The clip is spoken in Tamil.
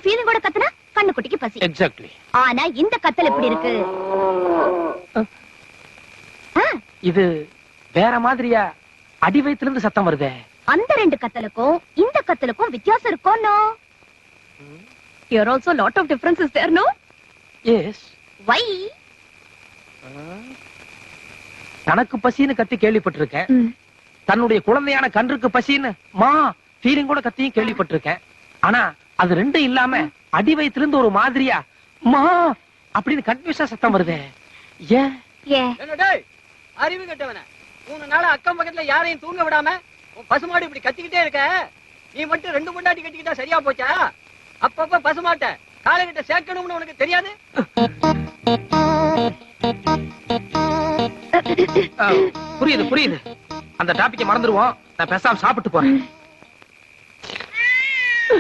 ஃபீலிங்கோட கத்துனா கண்ணுக்குட்டிக்கு பசி. எக்ஸாக்ட்லி. ஆனா இந்த கத்தல் எப்படி இருக்கு? இது வேற மாதிரியா அடி வயித்துல இருந்து சத்தம் வருதே. அந்த ரெண்டு கத்தலுக்கும் இந்த கத்தலுக்கும் வித்தியாசம் இருக்கும். No, here also lot of difference is there, no? Yes. Why? தனக்கு பசின்னு கத்தி கேள்விப்பட்டிருக்கேன். தன்னுடைய குழந்தையான கன்றுக்கு பசின்னு மா ஃபீலிங் கூட கத்தியும் கேள்விப்பட்டிருக்கேன். ஆனா அது ரெண்டும் இல்லாம அடி வயித்துல இருந்து ஒரு மாதிரியா மா அப்படின்னு கன்ஃபியூஸா சத்தம் வருதே. ஏன்? அறிவு கட்டவன 3 நாள் அக்கம் பக்கத்துல யாரையும் தூங்க விடாம பசுமாடு இப்படி கத்திக்கிட்டே இருக்க. நீ மட்டும் 2 பொண்டாட்டி கட்டிக்கிட்டா சரியா போச்சா? அப்பப்ப பசுமாட்ட காலைகிட்ட சேர்க்கணும்னு உனக்கு தெரியாது? புரியுது புரியுது. அந்த டாபிக்க மறந்துடுவோம். நான் பேசாம சாப்பிட்டு போறேன்.